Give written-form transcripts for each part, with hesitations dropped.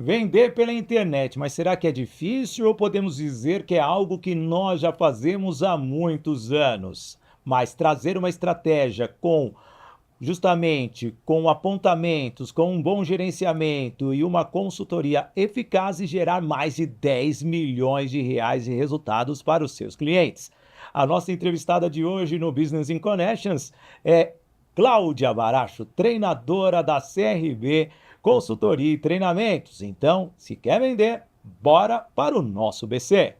Vender pela internet, mas será que é difícil ou podemos dizer que é algo que nós já fazemos há muitos anos? Mas trazer uma estratégia com apontamentos, com um bom gerenciamento e uma consultoria eficaz e gerar mais de 10 milhões de reais em resultados para os seus clientes. A nossa entrevistada de hoje no Business in Connections é Cláudia Baracho, treinadora da CRB Consultoria e Treinamentos. Então, se quer vender, bora para o nosso BC.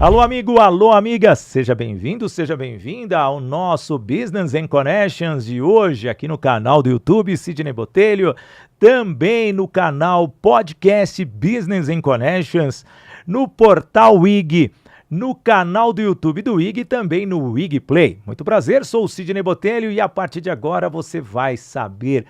Alô, amigo, alô, amiga, seja bem-vindo, seja bem-vinda ao nosso Business in Connections de hoje, aqui no canal do YouTube Sidney Botelho, também no canal Podcast Business in Connections, no portal WIG, no canal do YouTube do WIG e também no WIG Play. Muito prazer, sou o Sidney Botelho e a partir de agora você vai saber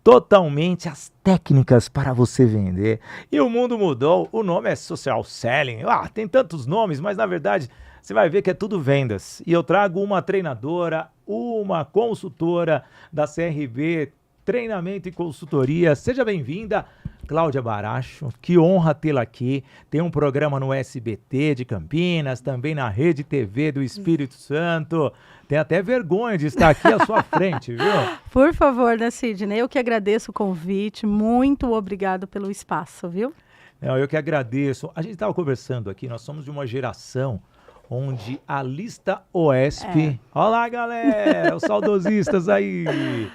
totalmente as técnicas para você vender. E o mundo mudou, o nome é Social Selling. Tem tantos nomes, mas na verdade você vai ver que é tudo vendas. E eu trago uma treinadora, uma consultora da CRB, treinamento e consultoria. Seja bem-vinda, Cláudia Baracho, que honra tê-la aqui. Tem um programa no SBT de Campinas, também na Rede TV do Espírito Santo. Tem até vergonha de estar aqui à sua frente, viu? Por favor, né, Sidney? Eu que agradeço o convite. Muito obrigado pelo espaço, viu? Não, eu que agradeço. A gente estava conversando aqui, nós somos de uma geração onde a lista OESP... Olá, galera! Os saudosistas aí...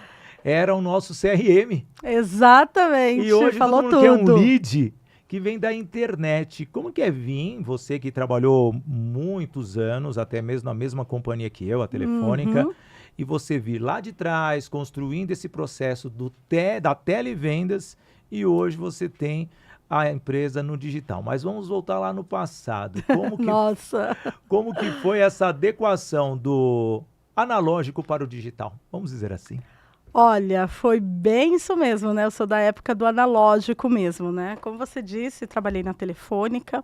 Era o nosso CRM. Exatamente, e hoje falou todo mundo quer tudo. um lead que vem da internet. Como que é vir, você que trabalhou muitos anos, até mesmo na mesma companhia que eu, a Telefônica, e você vir lá de trás, construindo esse processo da televendas, e hoje você tem a empresa no digital. Mas vamos voltar lá no passado. Nossa! Como que foi essa adequação do analógico para o digital? Vamos dizer assim. Olha, foi bem isso mesmo, né? Eu sou da época do analógico mesmo, né? Como você disse, trabalhei na Telefônica,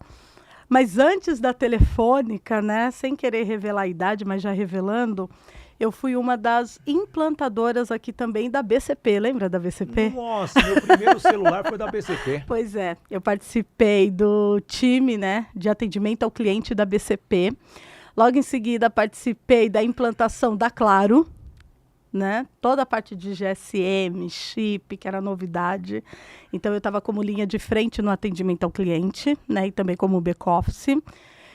mas antes da Telefônica, né? Sem querer revelar a idade, mas já revelando, eu fui uma das implantadoras aqui também da BCP, lembra da BCP? Nossa, meu primeiro celular foi da BCP. Pois é, eu participei do time, né, de atendimento ao cliente da BCP. Logo em seguida, participei da implantação da Claro, né? Toda a parte de GSM, chip, que era novidade. Então, eu estava como linha de frente no atendimento ao cliente, né? E também como back-office.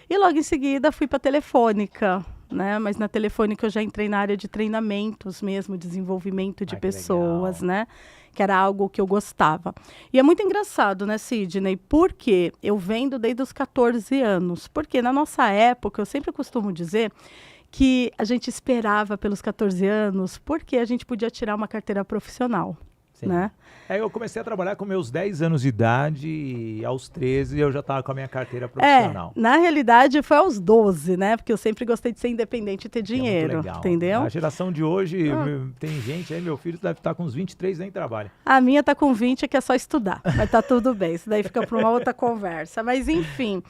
E logo em seguida, fui para a Telefônica, né? Mas na Telefônica eu já entrei na área de treinamentos mesmo, desenvolvimento de pessoas, né? Que era algo que eu gostava. E é muito engraçado, né, Sidney? Porque eu vendo desde os 14 anos. Porque na nossa época, eu sempre costumo dizer que a gente esperava pelos 14 anos, porque a gente podia tirar uma carteira profissional, né? Eu comecei a trabalhar com meus 10 anos de idade e aos 13 eu já estava com a minha carteira profissional. Na realidade foi aos 12, né? Porque eu sempre gostei de ser independente e ter dinheiro, muito legal. Entendeu? A geração de hoje, tem gente aí, meu filho deve estar com uns 23 nem trabalha. A minha tá com 20, que é só estudar, mas tá tudo bem, isso daí fica para uma outra conversa, mas enfim.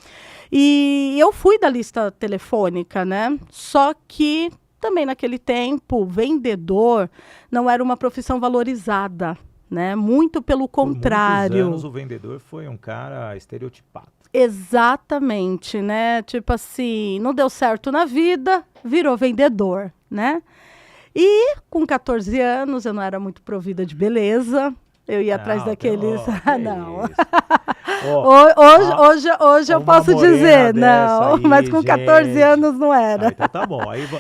E eu fui da lista telefônica, né? Só que também naquele tempo, vendedor não era uma profissão valorizada, né? Muito pelo contrário. Por muitos anos o vendedor foi um cara estereotipado. Exatamente, né? Tipo assim, não deu certo na vida, virou vendedor, né? E com 14 anos eu não era muito provida de beleza. Eu ia atrás daqueles... não. Hoje eu posso dizer, não. Aí, mas com 14 anos não era. Então tá bom.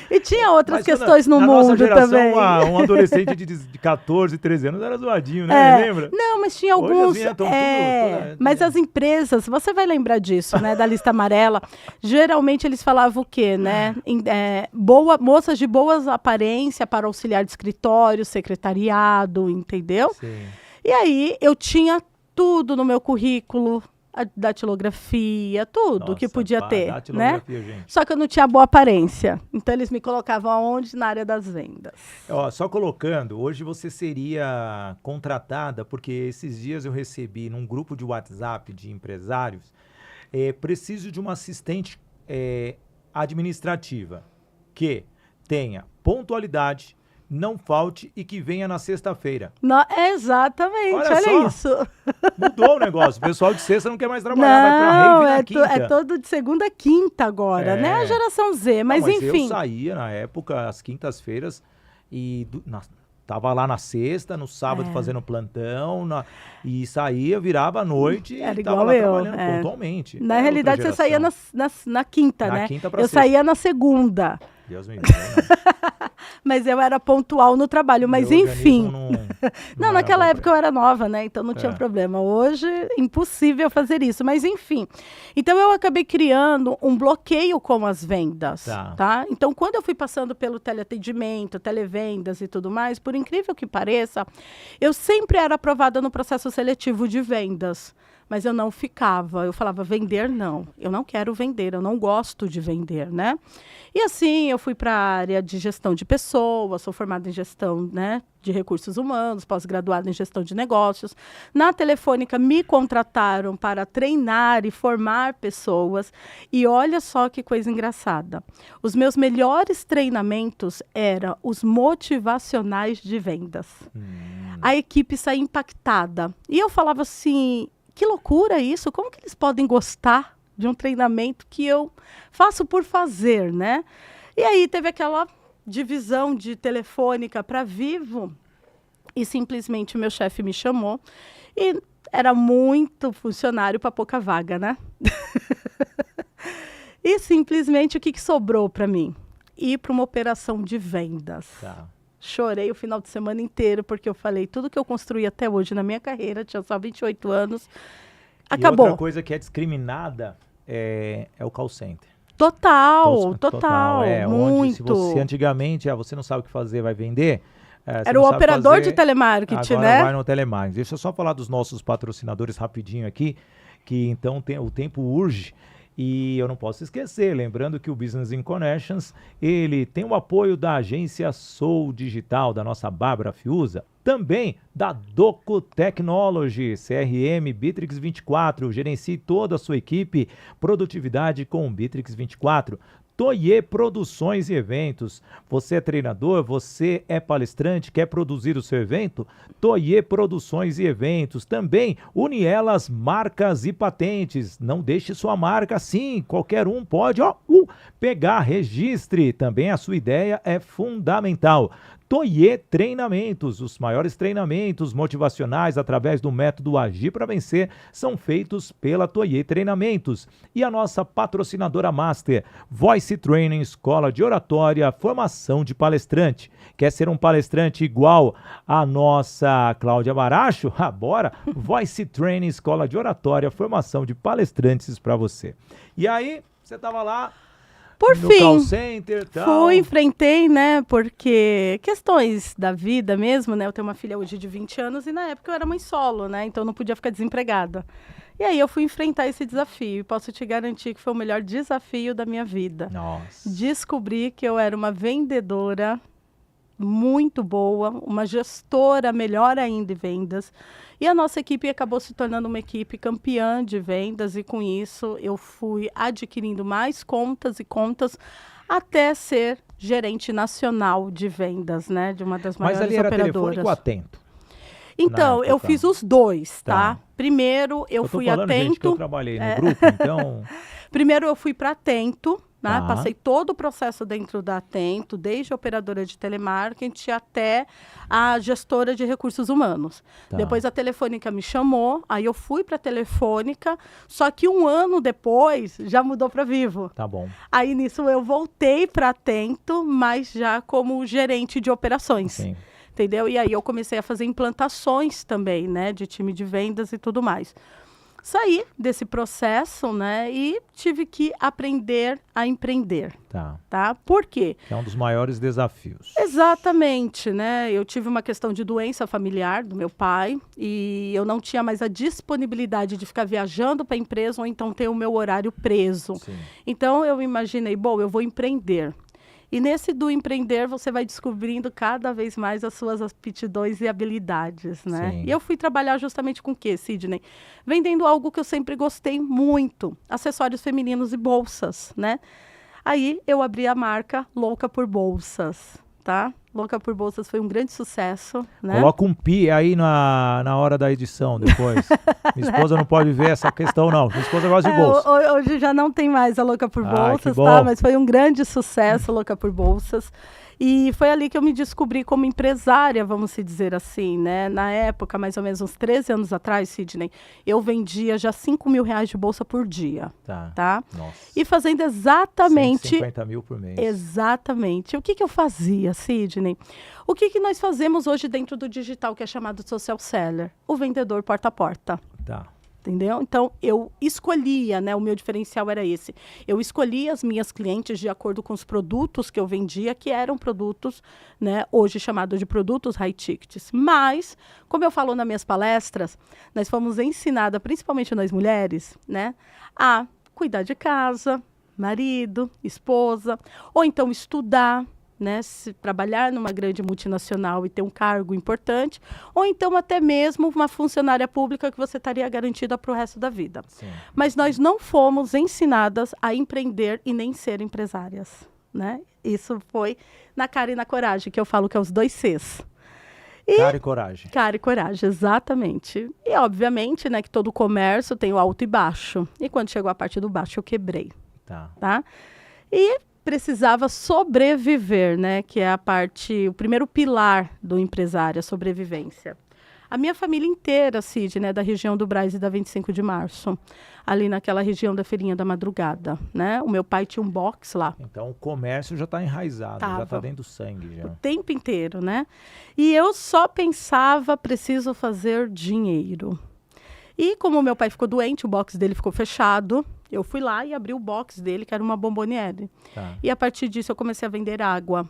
E tinha outras questões no mundo nossa geração, também. Um adolescente de 14, 13 anos era zoadinho, né? Lembra? Não, mas tinha alguns... mas as empresas, você vai lembrar disso, né? Da lista amarela. Geralmente eles falavam o quê, né? Moças de boas aparência para auxiliar de escritório, secretariado, entendeu? Sim. E aí, eu tinha tudo no meu currículo, a datilografia, tudo que podia ter, né? Gente. Só que eu não tinha boa aparência. Então, eles me colocavam aonde? Na área das vendas. Só colocando, hoje você seria contratada, porque esses dias eu recebi num grupo de WhatsApp de empresários, preciso de uma assistente administrativa que tenha pontualidade, não falte e que venha na sexta-feira. Exatamente, Olha olha só. isso. Mudou o negócio. O pessoal de sexta não quer mais trabalhar, vai pra rave na quinta. É todo de segunda a quinta agora, né? A geração Z, mas enfim. Eu saía na época, às quintas-feiras, e tava lá na sexta, no sábado fazendo plantão, e saía, virava à noite Era e tava lá trabalhando pontualmente. Na realidade, você saía na quinta, né? Quinta pra eu sexta. saía na segunda. Deus me livre, né? Mas eu era pontual no trabalho, mas enfim. Não, naquela bom época eu era nova, né? Então não tinha problema. Hoje, impossível fazer isso, mas enfim. Então eu acabei criando um bloqueio com as vendas, tá? Então quando eu fui passando pelo teleatendimento, televendas e tudo mais, por incrível que pareça, eu sempre era aprovada no processo seletivo de vendas. Mas eu não ficava, eu falava, vender não, eu não quero vender, eu não gosto de vender, né? E assim, eu fui para a área de gestão de pessoas, sou formada em gestão, né, de recursos humanos, pós-graduada em gestão de negócios. Na Telefônica, me contrataram para treinar e formar pessoas. E olha só que coisa engraçada. Os meus melhores treinamentos eram os motivacionais de vendas. A equipe saía impactada. E eu falava assim, que loucura isso, como que eles podem gostar de um treinamento que eu faço por fazer, né? E aí teve aquela divisão de Telefônica para Vivo e simplesmente o meu chefe me chamou e era muito funcionário para pouca vaga, né? E simplesmente o que sobrou para mim? Ir para uma operação de vendas. Chorei o final de semana inteiro, porque eu falei, tudo que eu construí até hoje na minha carreira, tinha só 28 anos, acabou. E outra coisa que é discriminada é o call center. Total, muito. Onde se você antigamente, você não sabe o que fazer, vai vender. Era o operador de telemarketing, agora né? Vai no telemarketing. Deixa eu só falar dos nossos patrocinadores rapidinho aqui, que então o tempo urge. E eu não posso esquecer, lembrando que o Business in Connections, ele tem o apoio da agência Soul Digital, da nossa Bárbara Fiuza, também da Doco Technology, CRM Bitrix 24, gerencie toda a sua equipe, produtividade com o Bitrix 24. Toye Produções e Eventos. Você é treinador, você é palestrante, quer produzir o seu evento? Toye Produções e Eventos. Também Unielas Marcas e Patentes. Não deixe sua marca assim, qualquer um pode pegar, registre. Também a sua ideia é fundamental. Toye Treinamentos, os maiores treinamentos motivacionais através do método Agir para Vencer são feitos pela Toye Treinamentos. E a nossa patrocinadora Master, Voice Training, Escola de Oratória, Formação de Palestrante. Quer ser um palestrante igual a nossa Cláudia Baracho? Bora! Voice Training, Escola de Oratória, Formação de Palestrantes para você. E aí, você estava lá... Por no fim, call center, tal. enfrentei, né, porque questões da vida mesmo, né, eu tenho uma filha hoje de 20 anos e na época eu era mãe solo, né, então eu não podia ficar desempregada. E aí eu fui enfrentar esse desafio e posso te garantir que foi o melhor desafio da minha vida. Nossa. Descobri que eu era uma vendedora muito boa, uma gestora melhor ainda em vendas. E a nossa equipe acabou se tornando uma equipe campeã de vendas e com isso eu fui adquirindo mais contas e contas até ser gerente nacional de vendas, né, de uma das maiores operadoras. Mas ali era telefônico atento? Então, eu fiz os dois, tá? Primeiro eu fui falando, atento. Gente, que eu trabalhei no grupo, então... Primeiro eu fui para Atento, né? Passei todo o processo dentro da Atento, desde a operadora de telemarketing até a gestora de recursos humanos. Depois a Telefônica me chamou, aí eu fui para a Telefônica, só que um ano depois já mudou para Vivo. Tá bom. Aí nisso eu voltei para Atento, mas já como gerente de operações. Sim. Entendeu? E aí eu comecei a fazer implantações também, né, de time de vendas e tudo mais. Saí desse processo, né, e tive que aprender a empreender. Tá? Por quê? Que é um dos maiores desafios. Exatamente, né? Eu tive uma questão de doença familiar do meu pai e eu não tinha mais a disponibilidade de ficar viajando para a empresa ou então ter o meu horário preso. Sim. Então eu imaginei, bom, eu vou empreender. E nesse do empreender, você vai descobrindo cada vez mais as suas aptidões e habilidades, né? Sim. E eu fui trabalhar justamente com o quê, Sidney? Vendendo algo que eu sempre gostei muito, acessórios femininos e bolsas, né? Aí eu abri a marca Louca por Bolsas, tá? Louca por Bolsas foi um grande sucesso, né? Coloca um pi aí na hora da edição depois. Minha esposa não pode ver essa questão, não. Minha esposa gosta de bolsa. Hoje já não tem mais a Louca por Bolsas, que tá? bom. Mas foi um grande sucesso, Louca por Bolsas. E foi ali que eu me descobri como empresária, vamos se dizer assim, né? Na época, mais ou menos uns 13 anos atrás, Sidney, eu vendia já R$ 5.000 de bolsa por dia, tá? Nossa. E fazendo exatamente... 150 mil por mês. Exatamente. O que eu fazia, Sidney? O que nós fazemos hoje dentro do digital, que é chamado de social seller? O vendedor porta a porta. Tá. Entendeu? Então, eu escolhia, né? O meu diferencial era esse. Eu escolhia as minhas clientes de acordo com os produtos que eu vendia, que eram produtos, né? Hoje chamados de produtos high tickets. Mas, como eu falo nas minhas palestras, nós fomos ensinadas, principalmente nós mulheres, né? A cuidar de casa, marido, esposa, ou então estudar, né, se trabalhar numa grande multinacional e ter um cargo importante, ou então até mesmo uma funcionária pública que você estaria garantida para o resto da vida. Sim. Mas nós não fomos ensinadas a empreender e nem ser empresárias, né? Isso foi na cara e na coragem, que eu falo que é os 2 Cs. Cara e coragem. Cara e coragem, exatamente. E obviamente, né, que todo comércio tem o alto e baixo. E quando chegou a parte do baixo, eu quebrei. Tá? E precisava sobreviver, né? Que é o primeiro pilar do empresário, a sobrevivência. A minha família inteira, Cid, né? Da região do Brás e da 25 de Março. Ali naquela região da Feirinha da Madrugada, né? O meu pai tinha um box lá. Então o comércio já está enraizado, já está dentro do sangue. Já. O tempo inteiro, né? E eu só pensava, preciso fazer dinheiro. E como o meu pai ficou doente, o box dele ficou fechado, eu fui lá e abri o box dele, que era uma bomboniere. Tá. E a partir disso eu comecei a vender água,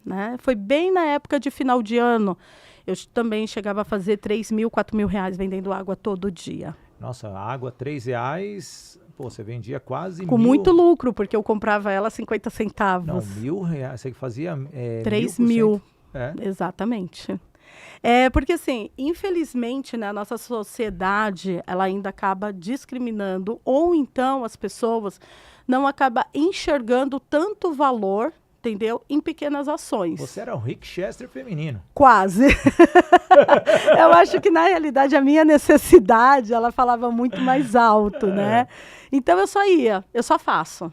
né? Foi bem na época de final de ano. Eu também chegava a fazer 3 mil, 4 mil reais vendendo água todo dia. Nossa, a água R$3, pô, você vendia quase com 1.000. muito lucro, porque eu comprava ela 50 centavos. Não, R$1.000, você fazia 3 mil. É. Exatamente. É porque, assim, infelizmente, né, a nossa sociedade, ela ainda acaba discriminando, ou então as pessoas não acabam enxergando tanto valor, entendeu? Em pequenas ações. Você era o Rick Chester feminino. Quase. Eu acho que, na realidade, a minha necessidade, ela falava muito mais alto, né? Então, eu só faço,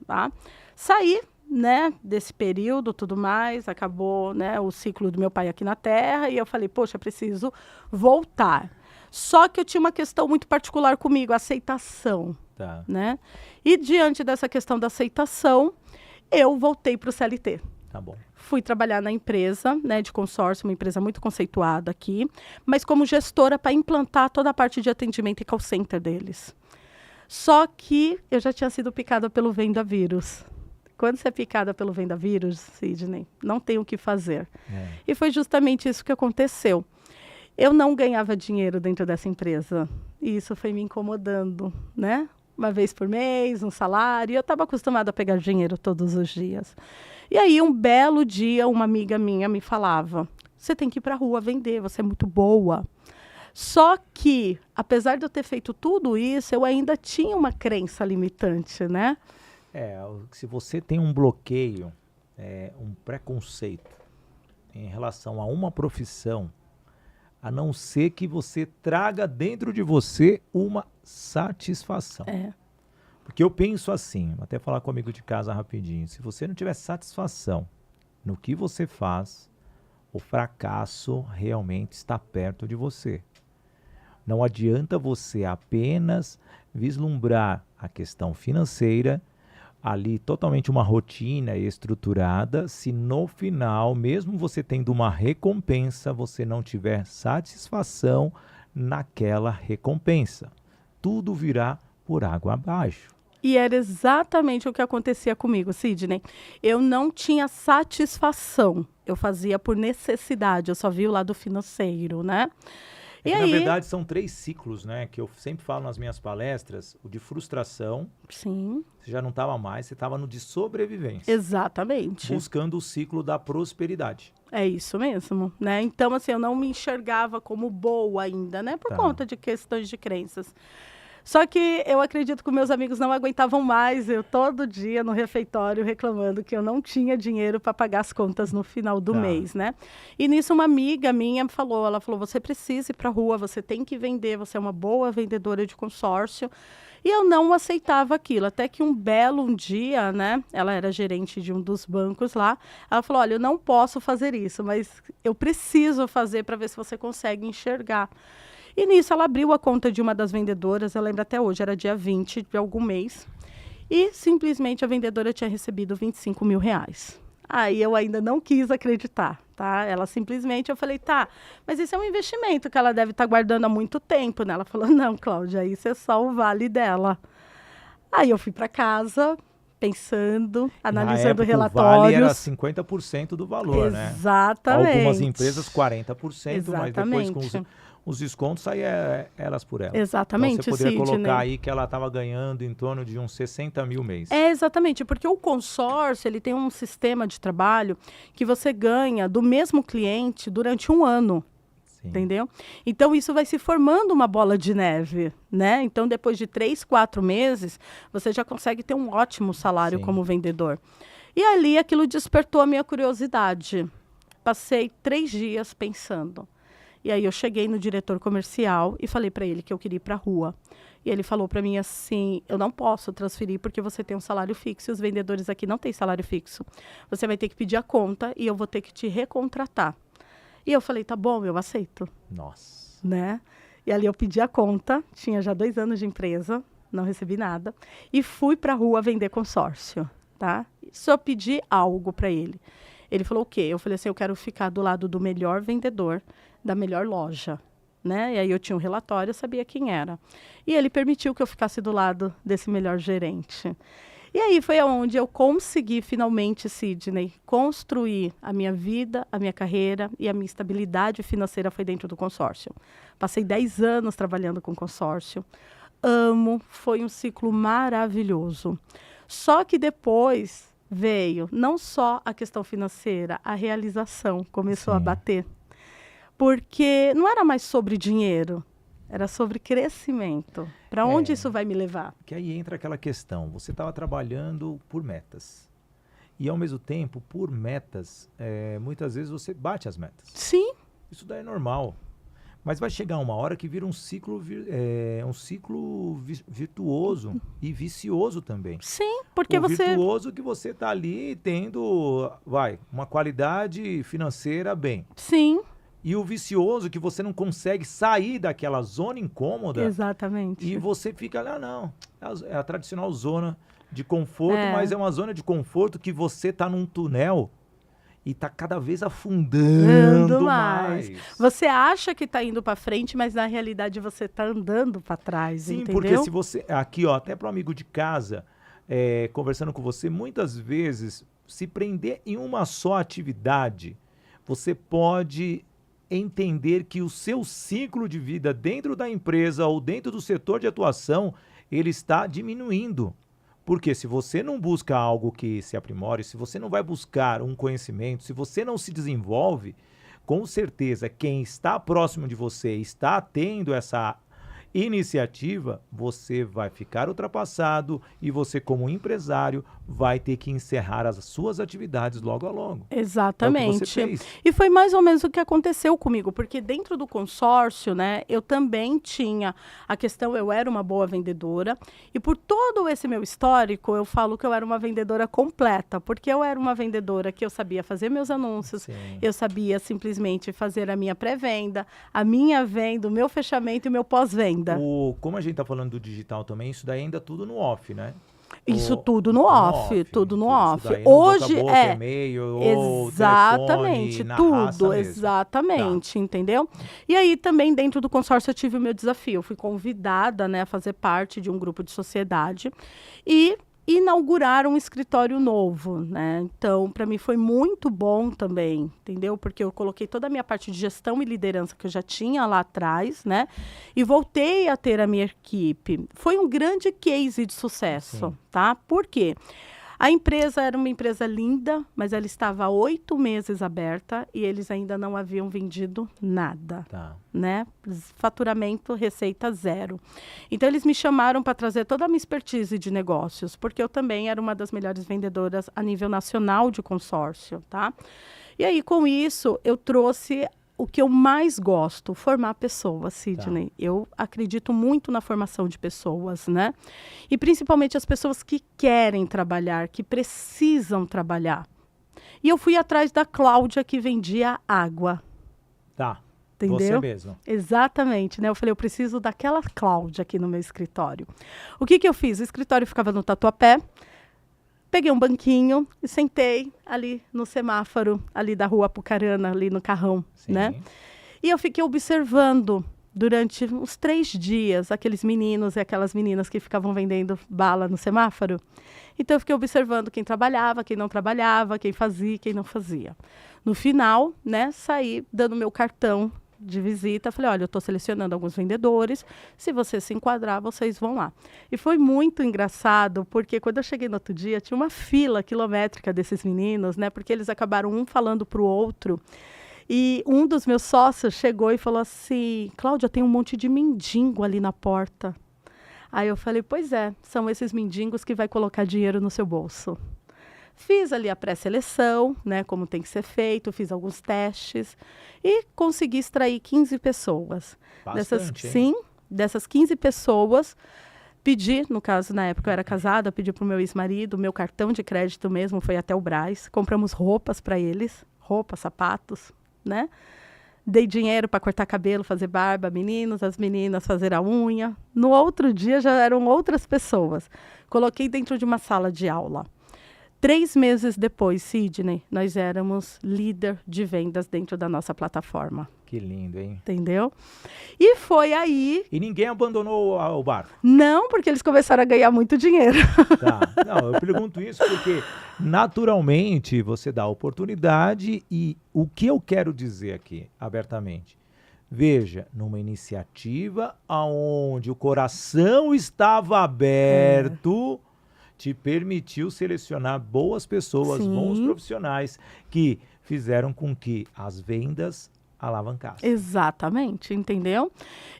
tá? Saí, né, desse período, tudo mais, acabou, né, o ciclo do meu pai aqui na Terra, e eu falei, poxa, preciso voltar. Só que eu tinha uma questão muito particular comigo, a aceitação, né? E diante dessa questão da aceitação, eu voltei para o CLT. Tá bom. Fui trabalhar na empresa, né, de consórcio, uma empresa muito conceituada aqui, mas como gestora para implantar toda a parte de atendimento e call center deles. Só que eu já tinha sido picada pelo Venda Vírus. Quando você é picada pelo Venda Vírus, Sidney, não tem o que fazer. E foi justamente isso que aconteceu. Eu não ganhava dinheiro dentro dessa empresa. E isso foi me incomodando, né? Uma vez por mês, um salário. E eu estava acostumada a pegar dinheiro todos os dias. E aí, um belo dia, uma amiga minha me falava, você tem que ir para a rua vender, você é muito boa. Só que, apesar de eu ter feito tudo isso, eu ainda tinha uma crença limitante, né? Se você tem um bloqueio, um preconceito em relação a uma profissão, a não ser que você traga dentro de você uma satisfação. Porque eu penso assim, vou até falar comigo de casa rapidinho, se você não tiver satisfação no que você faz, o fracasso realmente está perto de você. Não adianta você apenas vislumbrar a questão financeira, ali totalmente uma rotina estruturada, se no final, mesmo você tendo uma recompensa, você não tiver satisfação naquela recompensa. Tudo virá por água abaixo. E era exatamente o que acontecia comigo, Sidney. Eu não tinha satisfação. Eu fazia por necessidade, eu só vi o lado financeiro, né? E aí, na verdade, são 3 ciclos, né? Que eu sempre falo nas minhas palestras. O de frustração. Sim. Você já não estava mais, você estava no de sobrevivência. Exatamente. Buscando o ciclo da prosperidade. É isso mesmo, né? Então, assim, eu não me enxergava como boa ainda, né? Por conta de questões de crenças. Só que eu acredito que meus amigos não aguentavam mais, eu todo dia no refeitório reclamando que eu não tinha dinheiro para pagar as contas no final do mês, né? E nisso uma amiga minha falou, ela falou, você precisa ir para a rua, você tem que vender, você é uma boa vendedora de consórcio. E eu não aceitava aquilo, até que um belo dia, né, ela era gerente de um dos bancos lá, ela falou, olha, eu não posso fazer isso, mas eu preciso fazer para ver se você consegue enxergar. E nisso ela abriu a conta de uma das vendedoras, eu lembro até hoje, era dia 20 de algum mês, e simplesmente a vendedora tinha recebido R$ 25.000. Aí eu ainda não quis acreditar, tá? Ela simplesmente, eu falei, tá, mas isso é um investimento que ela deve estar guardando há muito tempo, né? Ela falou, não, Cláudia, isso é só o vale dela. Aí eu fui para casa, pensando, analisando relatórios. O vale era 50% do valor, né? Exatamente. Algumas empresas 40%, Exatamente. mas depois com os descontos saía elas por elas. Exatamente, então, você poderia Sidney. colocar aí que ela estava ganhando em torno de uns 60 mil mês. Exatamente, porque o consórcio, ele tem um sistema de trabalho que você ganha do mesmo cliente durante um ano. Sim. Entendeu? Então, isso vai se formando uma bola de neve, né? Então, depois de 3, 4 meses, você já consegue ter um ótimo salário Sim. como vendedor. E ali, aquilo despertou a minha curiosidade. Passei 3 dias pensando. E aí, eu cheguei no diretor comercial e falei para ele que eu queria ir para a rua. E ele falou para mim assim, eu não posso transferir porque você tem um salário fixo e os vendedores aqui não têm salário fixo. Você vai ter que pedir a conta e eu vou ter que te recontratar. E eu falei, tá bom, eu aceito. Nossa. Né? E ali eu pedi a conta, tinha já 2 anos de empresa, não recebi nada. E fui para a rua vender consórcio, tá? Só pedi algo para ele. Ele falou o quê? Eu falei assim, eu quero ficar do lado do melhor vendedor, da melhor loja. Né? E aí eu tinha um relatório, eu sabia quem era. E ele permitiu que eu ficasse do lado desse melhor gerente. E aí foi onde eu consegui finalmente, Sidney, construir a minha vida, a minha carreira e a minha estabilidade financeira foi dentro do consórcio. Passei 10 anos trabalhando com consórcio. Amo, foi um ciclo maravilhoso. Só que depois veio não só a questão financeira, a realização começou Sim. a bater. Porque não era mais sobre dinheiro. Era sobre crescimento. Para onde isso vai me levar? Que aí entra aquela questão. Você estava trabalhando por metas. E, ao mesmo tempo, por metas, muitas vezes você bate as metas. Sim. Isso daí é normal. Mas vai chegar uma hora que vira um ciclo virtuoso e vicioso também. Sim, porque você... virtuoso que você está ali tendo, uma qualidade financeira bem. Sim. E o vicioso que você não consegue sair daquela zona incômoda. Exatamente. E você fica lá, não. É a tradicional zona de conforto, mas é uma zona de conforto que você está num túnel e está cada vez afundando mais. Você acha que está indo para frente, mas na realidade você está andando para trás, Sim, entendeu? porque se você... Aqui, ó, até para o amigo de casa, conversando com você, muitas vezes, se prender em uma só atividade, você pode... entender que o seu ciclo de vida dentro da empresa ou dentro do setor de atuação, ele está diminuindo. Porque se você não busca algo que se aprimore, se você não vai buscar um conhecimento, se você não se desenvolve, com certeza quem está próximo de você está tendo essa iniciativa, você vai ficar ultrapassado e você, como empresário, vai ter que encerrar as suas atividades logo a logo. Exatamente. É o que você fez. E foi mais ou menos o que aconteceu comigo, porque dentro do consórcio, né, eu também tinha a questão, eu era uma boa vendedora, e por todo esse meu histórico, eu falo que eu era uma vendedora completa, porque eu era uma vendedora que eu sabia fazer meus anúncios, Sim. eu sabia simplesmente fazer a minha pré-venda, a minha venda, o meu fechamento e o meu pós-venda. Como a gente está falando do digital também, isso daí ainda tudo no off, né? Isso tudo no off, tudo no off. Hoje e-mail, exatamente, telefone, tudo, exatamente, entendeu? E aí também dentro do consórcio eu tive o meu desafio, eu fui convidada, né, a fazer parte de um grupo de sociedade e inaugurar um escritório novo, né? Então, para mim foi muito bom também, entendeu? Porque eu coloquei toda a minha parte de gestão e liderança que eu já tinha lá atrás, né? E voltei a ter a minha equipe. Foi um grande case de sucesso, Sim. tá? Por quê? A empresa era uma empresa linda, mas ela estava há 8 meses aberta e eles ainda não haviam vendido nada, né? Faturamento, receita zero. Então, eles me chamaram para trazer toda a minha expertise de negócios, porque eu também era uma das melhores vendedoras a nível nacional de consórcio, tá? E aí, com isso, eu trouxe o que eu mais gosto, formar pessoas, Sidney. Eu acredito muito na formação de pessoas, né? E principalmente as pessoas que querem trabalhar, que precisam trabalhar. E eu fui atrás da Cláudia, que vendia água. Tá. Entendeu? Você mesmo. Exatamente, né? Eu falei, eu preciso daquela Cláudia aqui no meu escritório. O que eu fiz? O escritório ficava no Tatuapé. Peguei um banquinho e sentei ali no semáforo, ali da rua Apucarana, ali no Carrão, né? E eu fiquei observando durante uns 3 dias aqueles meninos e aquelas meninas que ficavam vendendo bala no semáforo. Então, eu fiquei observando quem trabalhava, quem não trabalhava, quem fazia, quem não fazia. No final, né, saí dando meu cartão de visita, falei, olha, eu estou selecionando alguns vendedores, se você se enquadrar, vocês vão lá. E foi muito engraçado, porque quando eu cheguei no outro dia, tinha uma fila quilométrica desses meninos, né, porque eles acabaram um falando para o outro, e um dos meus sócios chegou e falou assim, Cláudia, tem um monte de mendigo ali na porta. Aí eu falei, pois é, são esses mendigos que vai colocar dinheiro no seu bolso. Fiz ali a pré-seleção, né, como tem que ser feito, fiz alguns testes e consegui extrair 15 pessoas. Bastante, dessas 15 pessoas, pedi, no caso, na época eu era casada, pedi para o meu ex-marido, meu cartão de crédito mesmo foi até o Brás, compramos roupas para eles, roupas, sapatos, né? Dei dinheiro para cortar cabelo, fazer barba, meninos, as meninas fazer a unha. No outro dia já eram outras pessoas. Coloquei dentro de uma sala de aula. 3 meses depois, Sidney, nós éramos líder de vendas dentro da nossa plataforma. Que lindo, hein? Entendeu? E foi aí... E ninguém abandonou o barco? Não, porque eles começaram a ganhar muito dinheiro. Tá. Não, eu pergunto isso porque, naturalmente, você dá oportunidade e o que eu quero dizer aqui, abertamente, veja, numa iniciativa onde o coração estava aberto... te permitiu selecionar boas pessoas, bons profissionais, que fizeram com que as vendas alavancassem. Exatamente, entendeu?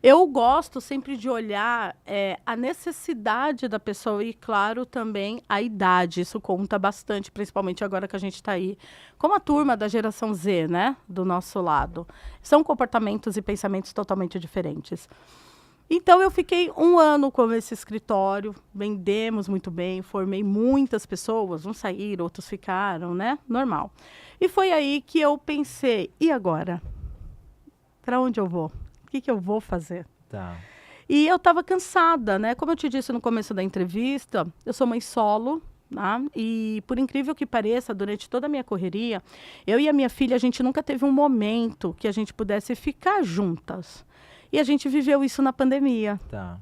Eu gosto sempre de olhar a necessidade da pessoa e, claro, também a idade. Isso conta bastante, principalmente agora que a gente está aí com a turma da geração Z, né? Do nosso lado. São comportamentos e pensamentos totalmente diferentes. Então, eu fiquei 1 ano com esse escritório, vendemos muito bem, formei muitas pessoas, uns saíram, outros ficaram, né? Normal. E foi aí que eu pensei, e agora? Para onde eu vou? O que eu vou fazer? Tá. E eu estava cansada, né? Como eu te disse no começo da entrevista, eu sou mãe solo, tá? E por incrível que pareça, durante toda a minha correria, eu e a minha filha, a gente nunca teve um momento que a gente pudesse ficar juntas. E a gente viveu isso na pandemia. Tá.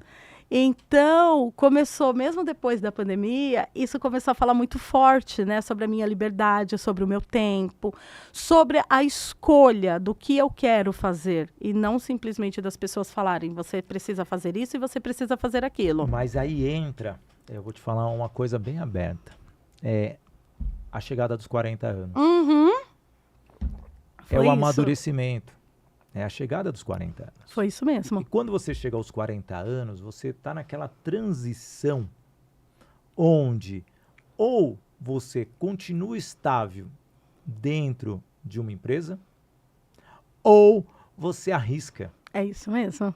Então, começou, mesmo depois da pandemia, isso começou a falar muito forte, né? Sobre a minha liberdade, sobre o meu tempo, sobre a escolha do que eu quero fazer. E não simplesmente das pessoas falarem, você precisa fazer isso e você precisa fazer aquilo. Mas aí entra, eu vou te falar uma coisa bem aberta. A chegada dos 40 anos. Foi o isso. amadurecimento. É a chegada dos 40 anos. Foi isso mesmo. E quando você chega aos 40 anos, você está naquela transição onde ou você continua estável dentro de uma empresa ou você arrisca. É isso mesmo.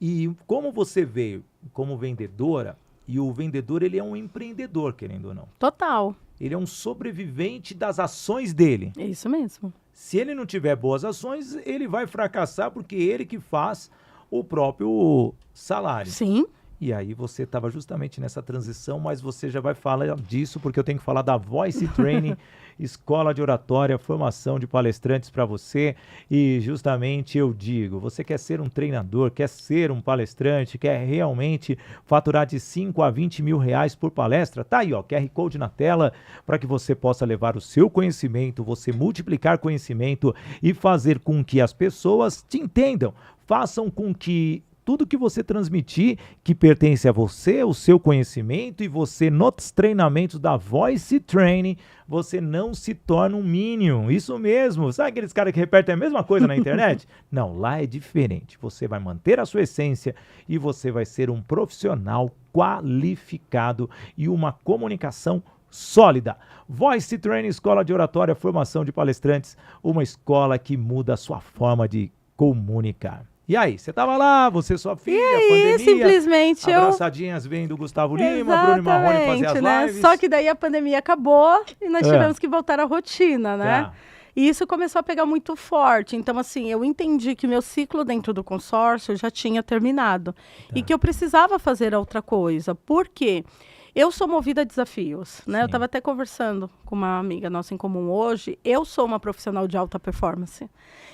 E como você veio como vendedora, e o vendedor ele é um empreendedor, querendo ou não. Total. Ele é um sobrevivente das ações dele. É isso mesmo. Se ele não tiver boas ações, ele vai fracassar porque ele que faz o próprio salário. Sim. E aí você estava justamente nessa transição, mas você já vai falar disso porque eu tenho que falar da Voice Training, escola de oratória, formação de palestrantes para você. E justamente eu digo, você quer ser um treinador, quer ser um palestrante, quer realmente faturar de 5 a 20 mil reais por palestra? Tá aí, ó, QR Code na tela para que você possa levar o seu conhecimento, você multiplicar conhecimento e fazer com que as pessoas te entendam, façam com que tudo que você transmitir que pertence a você, o seu conhecimento, e você nos treinamentos da Voice Training, você não se torna um Minion. Isso mesmo. Sabe aqueles caras que repetem a mesma coisa na internet? Não, lá é diferente. Você vai manter a sua essência e você vai ser um profissional qualificado e uma comunicação sólida. Voice Training, escola de oratória, formação de palestrantes, uma escola que muda a sua forma de comunicar. E aí, você tava lá, você, sua filha, e aí, pandemia, simplesmente abraçadinhas vem do Gustavo Lima, Bruno e Marrone fazer as né? lives. Só que daí a pandemia acabou e nós tivemos que voltar à rotina, né? Tá. E isso começou a pegar muito forte. Então, assim, eu entendi que meu ciclo dentro do consórcio já tinha terminado. E que eu precisava fazer outra coisa. Por quê? Eu sou movida a desafios, né? Sim. Eu estava até conversando com uma amiga nossa em comum hoje. Eu sou uma profissional de alta performance.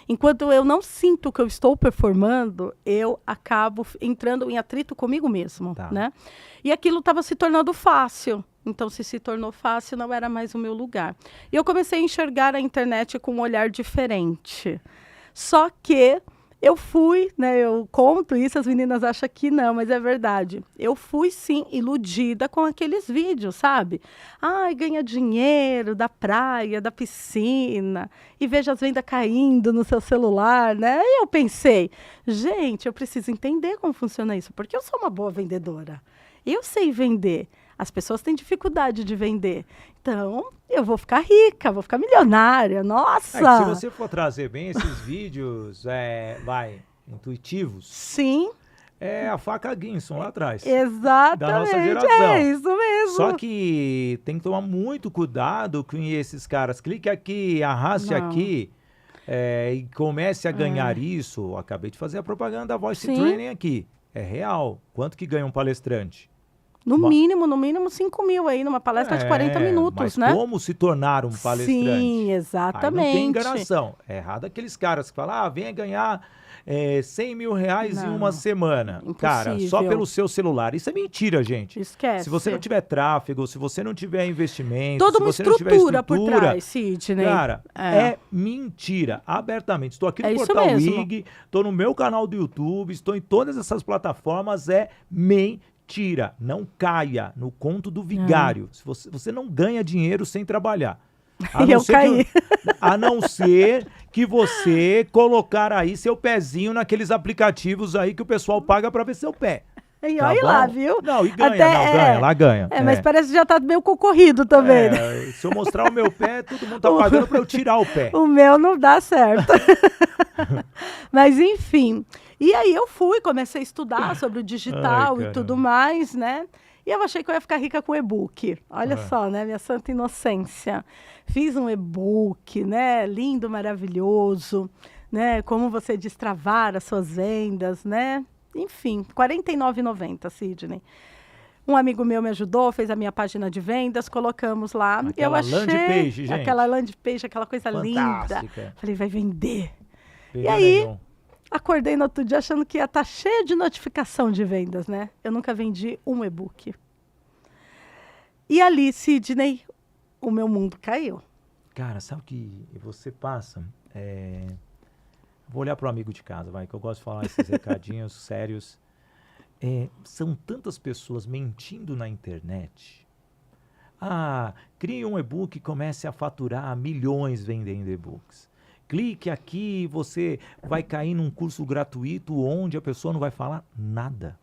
Enquanto eu não sinto que eu estou performando, eu acabo entrando em atrito comigo mesmo, né? E aquilo estava se tornando fácil. Então, se tornou fácil, não era mais o meu lugar. E eu comecei a enxergar a internet com um olhar diferente. Só que eu fui, né, eu conto isso, as meninas acham que não, mas é verdade. Eu fui, sim, iludida com aqueles vídeos, sabe? Ai, ganha dinheiro da praia, da piscina, e veja as vendas caindo no seu celular, né? E eu pensei, gente, eu preciso entender como funciona isso, porque eu sou uma boa vendedora. Eu sei vender. As pessoas têm dificuldade de vender. Então, eu vou ficar rica, vou ficar milionária. Nossa! Se você for trazer bem esses vídeos, intuitivos. Sim. É a faca Guinson lá atrás. Exatamente. Da nossa geração. É isso mesmo. Só que tem que tomar muito cuidado com esses caras. Clique aqui, arraste aqui. E comece a ganhar isso. Eu acabei de fazer a propaganda da Voice Training aqui. É real. Quanto que ganha um palestrante? No mínimo 5 mil aí, numa palestra de 40 minutos, mas né? como se tornar um palestrante? Sim, exatamente. Aí não tem enganação. É errado aqueles caras que falam, venha ganhar 100 mil reais em uma semana. Impossível. Cara, só pelo seu celular. Isso é mentira, gente. Esquece. Se você não tiver tráfego, se você não tiver investimento, toda se uma você não tiver estrutura por trás, Sidney. Cara, é mentira, abertamente. Estou aqui no Portal IG, estou no meu canal do YouTube, estou em todas essas plataformas, é mentira. Não caia no conto do vigário. Se você não ganha dinheiro sem trabalhar. A não ser que você colocar aí seu pezinho naqueles aplicativos aí que o pessoal paga para ver seu pé. E olha lá, viu? Não, e ganha, lá ganha. Mas parece que já tá meio concorrido também. Se eu mostrar o meu pé, todo mundo tá pagando para eu tirar o pé. O meu não dá certo. Mas enfim. E aí eu comecei a estudar sobre o digital e tudo mais, né? E eu achei que eu ia ficar rica com e-book. Olha só, né? Minha santa inocência. Fiz um e-book, né? Lindo, maravilhoso, né? Como você destravar as suas vendas, né? Enfim, R$ 49,90, Sidney. Um amigo meu me ajudou, fez a minha página de vendas, colocamos lá. Aquela landing page, gente. Aquela landing page, aquela coisa fantástica. Linda. Falei, vai vender. E aí, acordei no outro dia achando que ia estar cheia de notificação de vendas, né? Eu nunca vendi um e-book. E ali, Sidney, o meu mundo caiu. Cara, sabe o que você passa? Vou olhar para o amigo de casa, que eu gosto de falar esses recadinhos sérios. São tantas pessoas mentindo na internet. Crie um e-book e comece a faturar milhões vendendo e-books. Clique aqui, você vai cair num curso gratuito onde a pessoa não vai falar nada.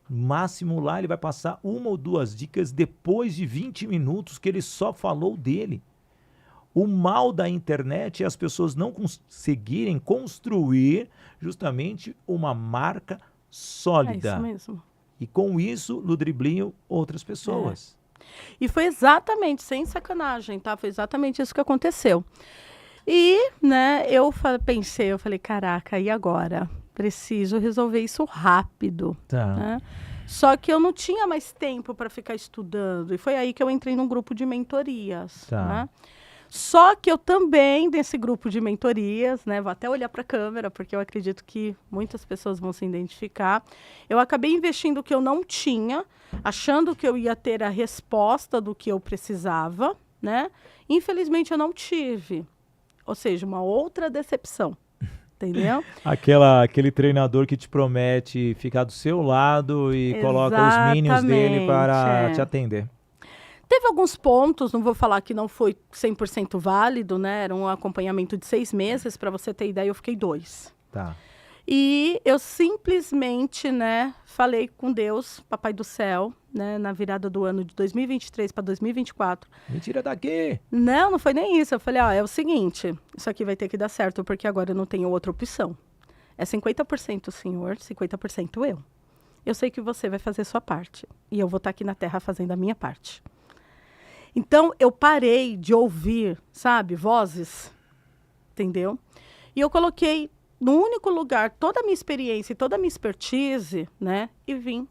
No máximo lá ele vai passar 1 ou 2 dicas depois de 20 minutos que ele só falou dele. O mal da internet é as pessoas não conseguirem construir justamente uma marca sólida. É isso mesmo. E com isso, ludibriam outras pessoas. E foi exatamente, sem sacanagem, tá? Foi exatamente isso que aconteceu. E, né, eu falei, caraca, e agora? Preciso resolver isso rápido. Né? Só que eu não tinha mais tempo para ficar estudando. E foi aí que eu entrei num grupo de mentorias. Né? Só que eu também, nesse grupo de mentorias, né, vou até olhar para a câmera, porque eu acredito que muitas pessoas vão se identificar. Eu acabei investindo o que eu não tinha, achando que eu ia ter a resposta do que eu precisava, né? Infelizmente, eu não tive. Ou seja, uma outra decepção. Entendeu? Aquele treinador que te promete ficar do seu lado e coloca os minions dele para te atender. Teve alguns pontos, não vou falar que não foi 100% válido, né? Era um acompanhamento de 6 meses, para você ter ideia, eu fiquei 2. Tá. E eu simplesmente, né, falei com Deus, Papai do Céu, né, na virada do ano de 2023 para 2024. Mentira daqui! Não foi nem isso. Eu falei, é o seguinte, isso aqui vai ter que dar certo, porque agora eu não tenho outra opção. É 50% o senhor, 50% eu. Eu sei que você vai fazer a sua parte. E eu vou estar aqui na Terra fazendo a minha parte. Então, eu parei de ouvir, sabe, vozes, entendeu? E eu coloquei no único lugar toda a minha experiência e toda a minha expertise, né? E vim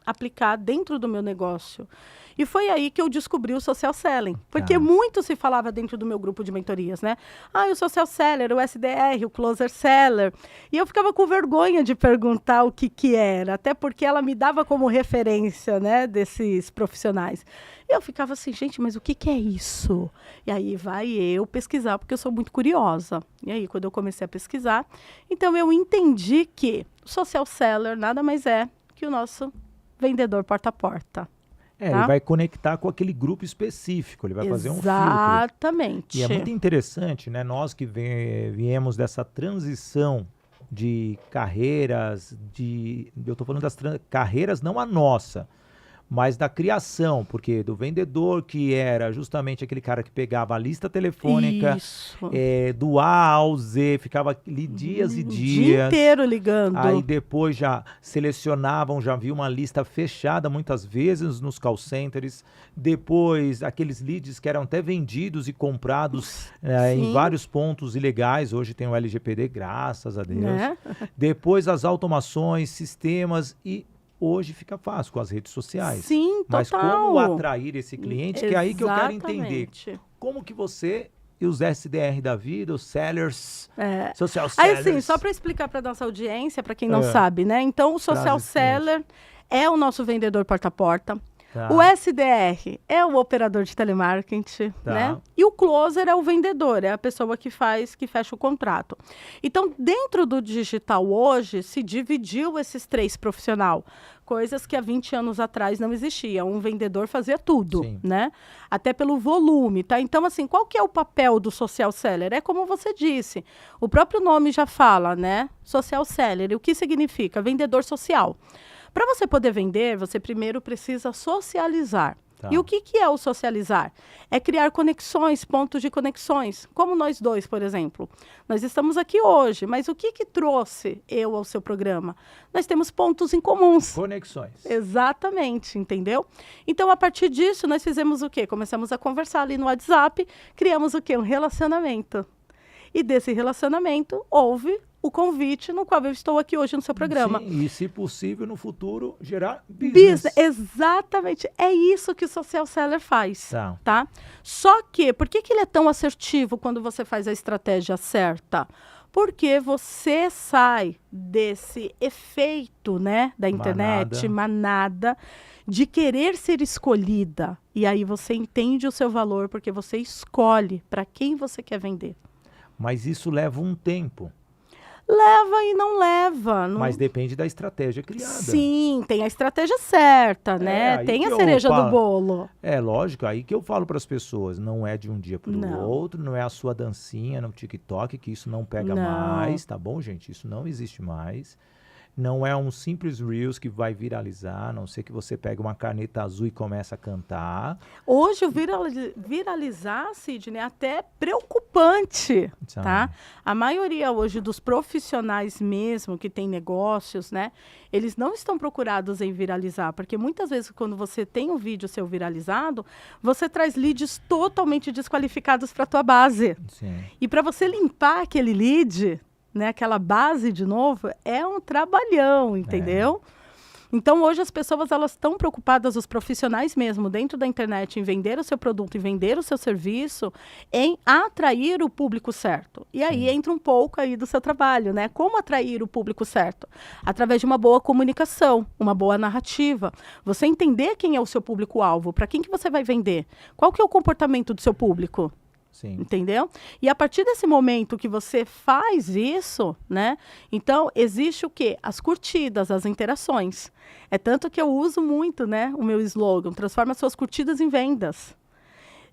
aplicar dentro do meu negócio. E foi aí que eu descobri o social selling. Porque muito se falava dentro do meu grupo de mentorias, né? O social seller, o SDR, o closer seller. E eu ficava com vergonha de perguntar o que era. Até porque ela me dava como referência, né? Desses profissionais. E eu ficava assim, gente, mas o que é isso? E aí vai eu pesquisar, porque eu sou muito curiosa. E aí, quando eu comecei a pesquisar, então eu entendi que o social seller nada mais é que o nosso vendedor porta a porta. Tá? Ele vai conectar com aquele grupo específico, ele vai fazer um filtro. Exatamente. E é muito interessante, né? Nós que viemos dessa transição de carreiras, eu estou falando das carreiras, não a nossa, mas da criação, porque do vendedor, que era justamente aquele cara que pegava a lista telefônica, do A ao Z, ficava ali dias e dias. O dia inteiro ligando. Aí depois já selecionavam, já havia uma lista fechada muitas vezes nos call centers. Depois, aqueles leads que eram até vendidos e comprados em vários pontos ilegais. Hoje tem o LGPD, graças a Deus. Né? Depois as automações, sistemas e... Hoje fica fácil com as redes sociais. Sim, total. Mas como atrair esse cliente, que é aí que eu quero entender. Como que você e os SDR da vida, os sellers, social sellers... Aí, assim, só para explicar para nossa audiência, para quem não sabe, né? Então, o social seller é o nosso vendedor porta a porta. Tá. O SDR é o operador de telemarketing, né? E o closer é o vendedor, é a pessoa que fecha o contrato. Então, dentro do digital hoje, se dividiu esses 3 profissionais, coisas que há 20 anos atrás não existia. Um vendedor fazia tudo, né? Até pelo volume, tá? Então, assim, qual que é o papel do social seller? É como você disse, o próprio nome já fala, né? Social seller, o que significa? Vendedor social. Para você poder vender, você primeiro precisa socializar. E o que é o socializar? É criar conexões, pontos de conexões. Como nós dois, por exemplo. Nós estamos aqui hoje, mas o que trouxe eu ao seu programa? Nós temos pontos em comuns. Conexões. Exatamente, entendeu? Então, a partir disso, nós fizemos o quê? Começamos a conversar ali no WhatsApp, criamos o quê? Um relacionamento. E desse relacionamento, houve o convite no qual eu estou aqui hoje no seu programa. Sim, e se possível, no futuro, gerar business. Exatamente. É isso que o social seller faz. Tá? Só que, por que ele é tão assertivo quando você faz a estratégia certa? Porque você sai desse efeito, né, da internet, manada, de querer ser escolhida. E aí você entende o seu valor, porque você escolhe para quem você quer vender. Mas isso leva um tempo. Leva e não leva. Mas depende da estratégia criada. Sim, tem a estratégia certa, né? Tem a cereja do bolo. É lógico, aí que eu falo para as pessoas, não é de um dia para o outro, não é a sua dancinha no TikTok, que isso não pega mais, tá bom, gente? Isso não existe mais. Não é um simples Reels que vai viralizar, a não ser que você pegue uma caneta azul e comece a cantar. Hoje o viralizar, Sidney, é até preocupante, tá? A maioria hoje dos profissionais mesmo que tem negócios, né? Eles não estão procurados em viralizar, porque muitas vezes quando você tem um vídeo seu viralizado, você traz leads totalmente desqualificados para a tua base. Sim. E para você limpar aquele lead... né, aquela base de novo, é um trabalhão, entendeu? Então, hoje as pessoas elas estão preocupadas, os profissionais mesmo, dentro da internet, em vender o seu produto, em vender o seu serviço, em atrair o público certo. E aí entra um pouco aí do seu trabalho, né? Como atrair o público certo? Através de uma boa comunicação, uma boa narrativa. Você entender quem é o seu público-alvo, para quem que você vai vender. Qual que é o comportamento do seu público? Sim. Entendeu? E a partir desse momento que você faz isso, né? Então, existe o quê? As curtidas, as interações. É tanto que eu uso muito, né? O meu slogan, transforma suas curtidas em vendas.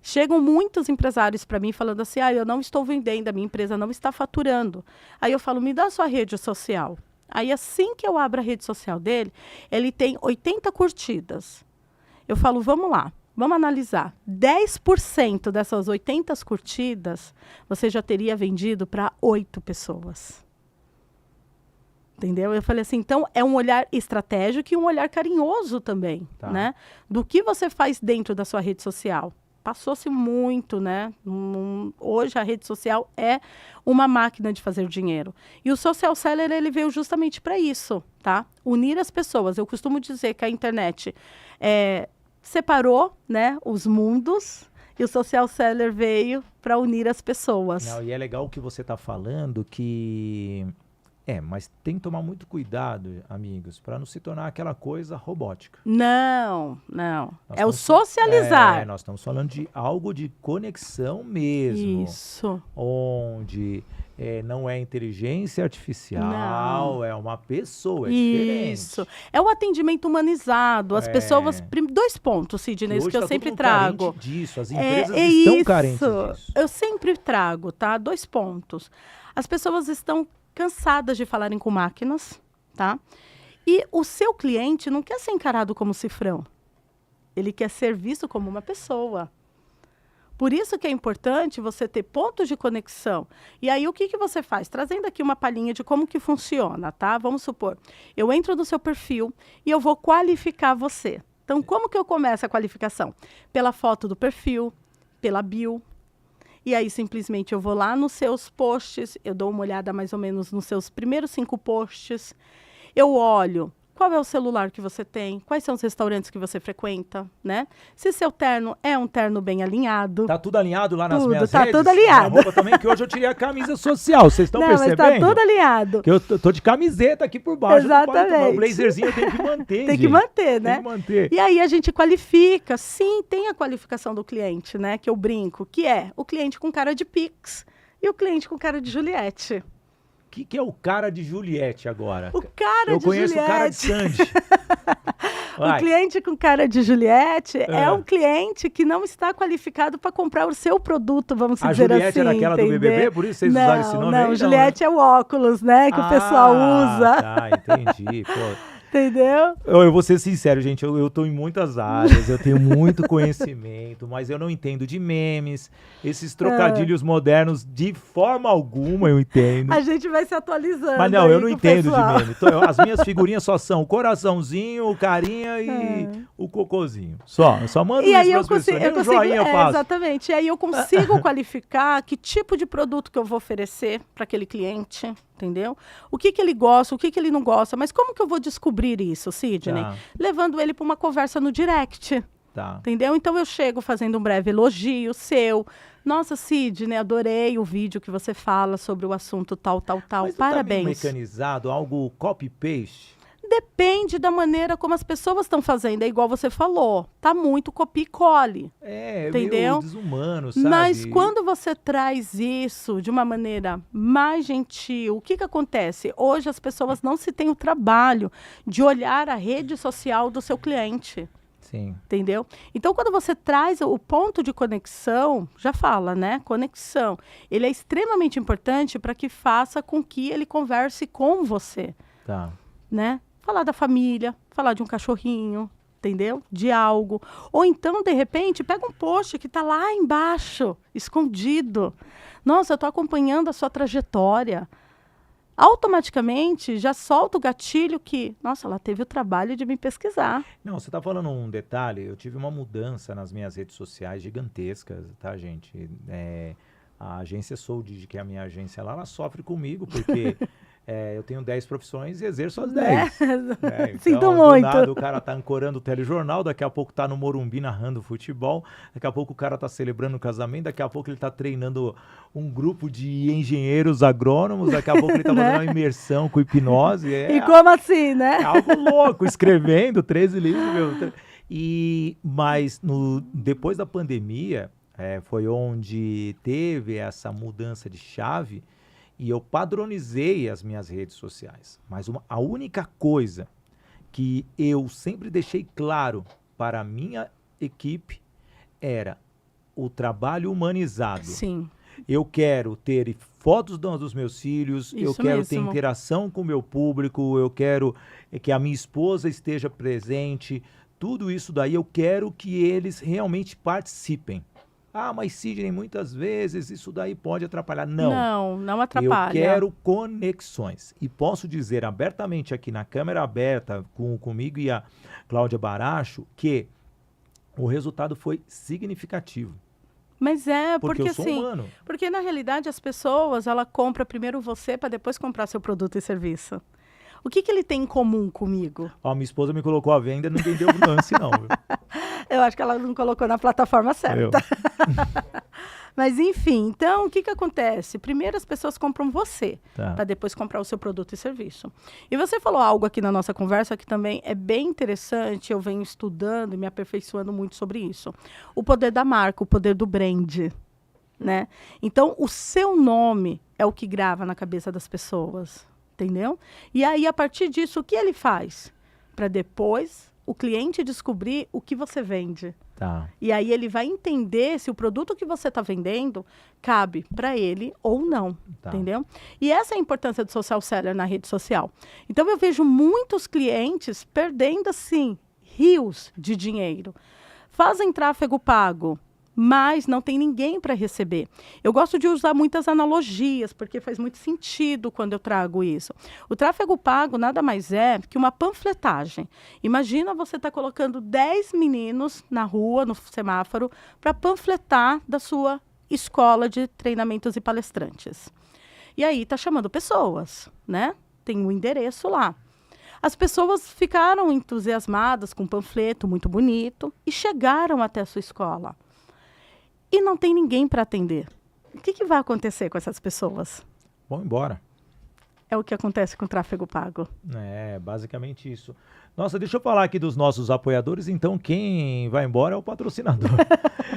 Chegam muitos empresários para mim falando assim, eu não estou vendendo, a minha empresa não está faturando. Aí eu falo, me dá a sua rede social. Aí assim que eu abro a rede social dele, ele tem 80 curtidas. Eu falo, vamos lá. Vamos analisar. 10% dessas 80 curtidas, você já teria vendido para 8 pessoas. Entendeu? Eu falei assim, então é um olhar estratégico e um olhar carinhoso também, né? Do que você faz dentro da sua rede social. Passou-se muito, né? Hoje a rede social é uma máquina de fazer dinheiro. E o social seller, ele veio justamente para isso, tá? Unir as pessoas. Eu costumo dizer que a internet separou, né, os mundos, e o social seller veio para unir as pessoas. Não, e é legal o que você está falando, que... mas tem que tomar muito cuidado, amigos, para não se tornar aquela coisa robótica. Não. É o socializar. Nós estamos falando de algo de conexão mesmo. Isso. Onde não é inteligência artificial, Não. é uma pessoa, é diferente. Isso. É o atendimento humanizado. As pessoas... 2 pontos, Sidney, isso que eu sempre trago. Carente disso, as empresas estão carentes disso. Eu sempre trago, tá? 2 pontos. As pessoas estão cansadas de falarem com máquinas, tá? E o seu cliente não quer ser encarado como cifrão. Ele quer ser visto como uma pessoa. Por isso que é importante você ter pontos de conexão. E aí, o que você faz? Trazendo aqui uma palhinha de como que funciona, tá? Vamos supor, eu entro no seu perfil e eu vou qualificar você. Então, como que eu começo a qualificação? Pela foto do perfil, pela bio. E aí, simplesmente, eu vou lá nos seus posts, eu dou uma olhada mais ou menos nos seus primeiros 5 posts. Eu olho qual é o celular que você tem, quais são os restaurantes que você frequenta, né? Se seu terno é um terno bem alinhado. Tá tudo alinhado lá nas minhas redes? Tá tudo alinhado. Minha roupa também, que hoje eu tirei a camisa social, vocês estão percebendo? Mas tá tudo alinhado. Que eu tô de camiseta aqui por baixo. Exatamente. O blazerzinho eu tenho que manter, Tem que manter, né? Tem que manter. E aí a gente qualifica. Sim, tem a qualificação do cliente, né? Que eu brinco, que é o cliente com cara de Pix e o cliente com cara de Juliette. O que é o cara de Juliette agora? O cara eu de conheço Juliette. o cara de Sandy. O cliente com cara de Juliette é um cliente que não está qualificado para comprar o seu produto, vamos dizer assim. A Juliette era aquela do BBB, por isso vocês usaram esse nome aí? Não, Juliette é o óculos, né, que o pessoal usa. Tá, entendi, pô. Entendeu? Eu vou ser sincero, gente, eu tô em muitas áreas, eu tenho muito conhecimento, mas eu não entendo de memes, esses trocadilhos modernos, de forma alguma eu entendo. A gente vai se atualizando. Mas não, eu não entendo de meme. As minhas figurinhas só são o coraçãozinho, o carinha e o cocôzinho. Só mando e isso aí pras pessoas, nem um joinha eu faço. Exatamente, e aí eu consigo qualificar que tipo de produto que eu vou oferecer para aquele cliente. Entendeu? O que ele gosta, o que ele não gosta. Mas como que eu vou descobrir isso, Sidney? Levando ele para uma conversa no direct. Entendeu? Então eu chego fazendo um breve elogio seu. Nossa, Sidney, adorei o vídeo que você fala sobre o assunto tal. Mas parabéns. Tá meio mecanizado, algo copy-paste? Depende da maneira como as pessoas estão fazendo. É igual você falou. Tá muito copia e cole. Entendeu? Meio desumano, sabe? Mas quando você traz isso de uma maneira mais gentil, o que acontece? Hoje as pessoas não se têm o trabalho de olhar a rede social do seu cliente. Sim. Entendeu? Então, quando você traz o ponto de conexão, já fala, né? Conexão. Ele é extremamente importante para que faça com que ele converse com você. Né? Falar da família, falar de um cachorrinho, entendeu? De algo. Ou então, de repente, pega um post que está lá embaixo, escondido. Nossa, eu estou acompanhando a sua trajetória. Automaticamente, já solta o gatilho que, nossa, ela teve o trabalho de me pesquisar. Não, você está falando um detalhe, eu tive uma mudança nas minhas redes sociais gigantescas, tá, gente? A agência Sold, que é a minha agência lá, ela sofre comigo, porque... eu tenho 10 profissões e exerço as 10. Então, sinto muito. Nada, o cara tá ancorando o telejornal, daqui a pouco tá no Morumbi narrando futebol, daqui a pouco o cara tá celebrando o casamento, daqui a pouco ele tá treinando um grupo de engenheiros agrônomos, daqui a pouco ele tá fazendo uma imersão com hipnose. E como assim, né? É algo louco, escrevendo 13 livros. Mas depois da pandemia, Foi onde teve essa mudança de chave e eu padronizei as minhas redes sociais. Mas a única coisa que eu sempre deixei claro para a minha equipe era o trabalho humanizado. Sim. Eu quero ter fotos dos meus filhos, eu quero ter interação com o meu público, eu quero que a minha esposa esteja presente. Tudo isso daí eu quero que eles realmente participem. Ah, mas Sidney, muitas vezes isso daí pode atrapalhar. Não atrapalha. Eu quero conexões. E posso dizer abertamente aqui na câmera aberta comigo e a Cláudia Baracho que o resultado foi significativo. Mas porque eu sou assim, humano. Porque na realidade as pessoas, ela compra primeiro você para depois comprar seu produto e serviço. O que ele tem em comum comigo? Minha esposa me colocou à venda e não entendeu o lance não. Viu? Eu acho que ela não colocou na plataforma certa. Mas enfim, então o que acontece? Primeiro as pessoas compram você, para depois comprar o seu produto e serviço. E você falou algo aqui na nossa conversa que também é bem interessante, eu venho estudando e me aperfeiçoando muito sobre isso. O poder da marca, o poder do brand, né? Então, o seu nome é o que grava na cabeça das pessoas, entendeu? E aí, a partir disso, o que ele faz? Para depois o cliente descobrir o que você vende. Tá. E aí ele vai entender se o produto que você está vendendo cabe para ele ou não, entendeu? E essa é a importância do social seller na rede social. Então, eu vejo muitos clientes perdendo, assim, rios de dinheiro. Fazem tráfego pago, mas não tem ninguém para receber. Eu gosto de usar muitas analogias, porque faz muito sentido quando eu trago isso. O tráfego pago nada mais é que uma panfletagem. Imagina você estar colocando 10 meninos na rua, no semáforo, para panfletar da sua escola de treinamentos e palestrantes. E aí está chamando pessoas, né? Tem um endereço lá. As pessoas ficaram entusiasmadas com um panfleto muito bonito e chegaram até a sua escola. E não tem ninguém para atender. O que vai acontecer com essas pessoas? Vão embora. É o que acontece com o tráfego pago. Basicamente isso. Nossa, deixa eu falar aqui dos nossos apoiadores, então quem vai embora é o patrocinador.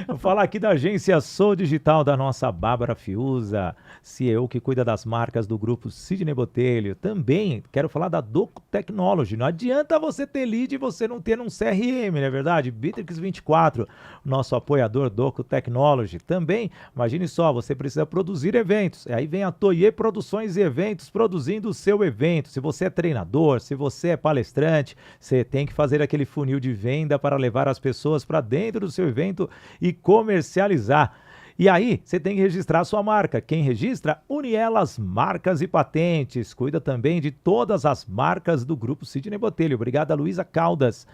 Vou falar aqui da agência Sou Digital, da nossa Bárbara Fiuza, CEO que cuida das marcas do grupo Sidney Botelho. Também quero falar da Doco Technology. Não adianta você ter lead e você não ter um CRM, não é verdade? Bitrix24, nosso apoiador Doco Technology. Também, imagine só, você precisa produzir eventos. Aí vem a Toye Produções e Eventos, produzindo o seu evento. Se você é treinador, se você é palestrante, você tem que fazer aquele funil de venda para levar as pessoas para dentro do seu evento e comercializar. E aí, você tem que registrar a sua marca. Quem registra, Unielas Marcas e Patentes. Cuida também de todas as marcas do Grupo Sidney Botelho. Obrigada, Luísa Caldas.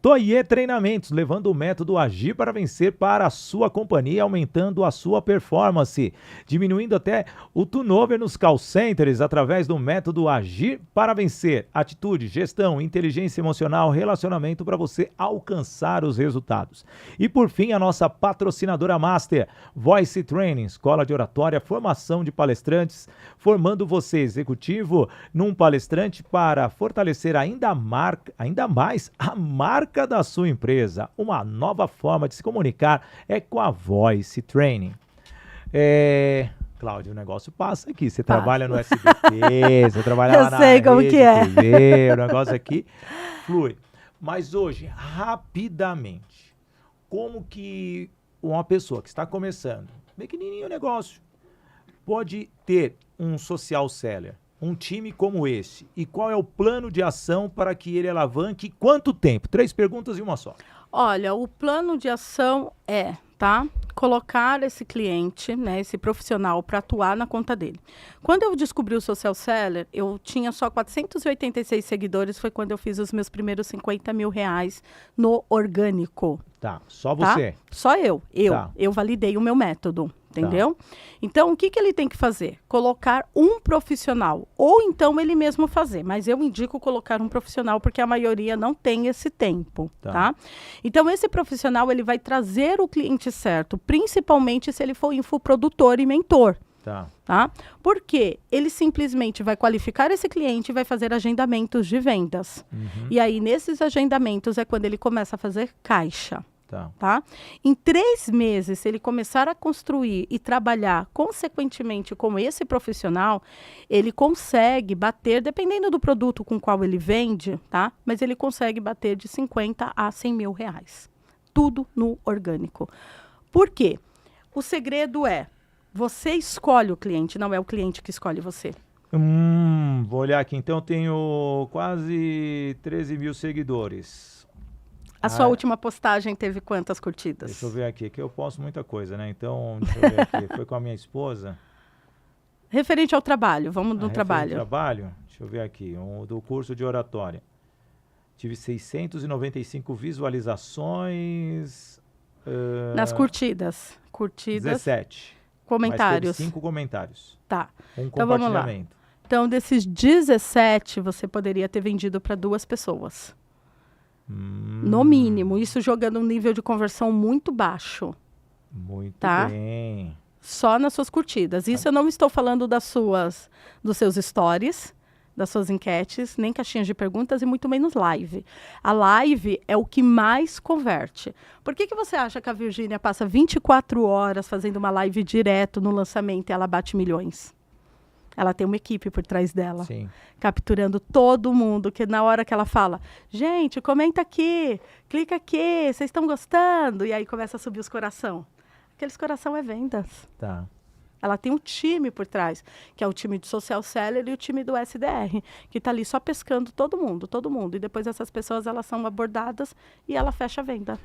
Toye Treinamentos, levando o método Agir para Vencer para a sua companhia, aumentando a sua performance, diminuindo até o turnover nos call centers através do método Agir para Vencer. Atitude, gestão, inteligência emocional, relacionamento para você alcançar os resultados. E por fim, a nossa patrocinadora Master, Voice Training, escola de oratória, formação de palestrantes, formando você, executivo, num palestrante para fortalecer ainda mais a marca da sua empresa. Uma nova forma de se comunicar é com a Voice Training. Cláudio, o negócio passa aqui. Você trabalha no SBT, você trabalha lá na Rede TV, o negócio aqui flui. Mas hoje, rapidamente, como que uma pessoa que está começando, pequenininho o negócio, pode ter um social seller, um time como esse? E qual é o plano de ação para que ele alavanque? Quanto tempo? 3 perguntas e uma só. Olha, o plano de ação colocar esse cliente, né, esse profissional para atuar na conta dele. Quando eu descobri o social seller, eu tinha só 486 seguidores, foi quando eu fiz os meus primeiros 50 mil reais no orgânico. Tá, só você? Tá? Só eu. Eu validei o meu método, entendeu? Tá. Então, o que ele tem que fazer? Colocar um profissional, ou então ele mesmo fazer, mas eu indico colocar um profissional, porque a maioria não tem esse tempo, tá? Então, esse profissional, ele vai trazer o cliente certo, principalmente se ele for infoprodutor e mentor. Tá? Porque ele simplesmente vai qualificar esse cliente e vai fazer agendamentos de vendas. E aí, nesses agendamentos, é quando ele começa a fazer caixa. Tá? Em 3 meses, se ele começar a construir e trabalhar consequentemente como esse profissional, ele consegue bater, dependendo do produto com o qual ele vende, tá? Mas ele consegue bater de 50 a 100 mil reais. Tudo no orgânico. Por quê? O segredo é, você escolhe o cliente, não é o cliente que escolhe você. Vou olhar aqui. Então, eu tenho quase 13 mil seguidores. A sua última postagem teve quantas curtidas? Deixa eu ver aqui, que eu posto muita coisa, né? Então, deixa eu ver aqui. Foi com a minha esposa. Referente ao trabalho, vamos no Referente trabalho. ao trabalho, deixa eu ver aqui. Do curso de oratória. Tive 695 visualizações. Nas curtidas. 17. Comentários. Mas teve 5 comentários. Tá. Um Então vamos lá. compartilhamento. Então, desses 17, você poderia ter vendido para 2 pessoas. No mínimo. Isso jogando um nível de conversão muito baixo. Muito tá? bem. Só nas suas curtidas. Isso eu não estou falando dos seus stories, das suas enquetes, nem caixinhas de perguntas e muito menos live. A live é o que mais converte. Por que você acha que a Virgínia passa 24 horas fazendo uma live direto no lançamento e ela bate milhões? Ela tem uma equipe por trás dela, Sim. capturando todo mundo, que na hora que ela fala, gente, comenta aqui, clica aqui, vocês estão gostando? E aí começa a subir os coração. Aqueles coração é vendas. Tá. Ela tem um time por trás, que é o time de social seller e o time do SDR, que está ali só pescando todo mundo. E depois essas pessoas, elas são abordadas e ela fecha a venda.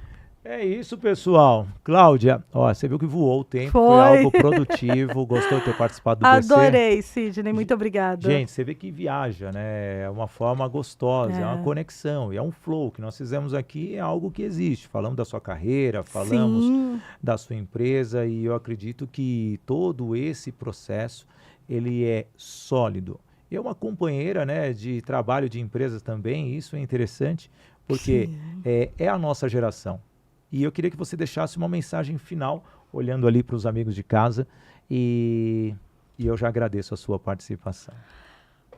É isso, pessoal. Cláudia, ó, você viu que voou o tempo, foi algo produtivo, gostou de ter participado do BC? Adorei, Sidney, muito obrigada. Gente, você vê que viaja, né? É uma forma gostosa, é uma conexão, e é um flow que nós fizemos aqui, é algo que existe. Falamos da sua carreira, falamos da sua empresa, e eu acredito que todo esse processo, ele é sólido. E é uma companheira, né, de trabalho de empresas também, isso é interessante, porque é a nossa geração. E eu queria que você deixasse uma mensagem final, olhando ali para os amigos de casa, e eu já agradeço a sua participação.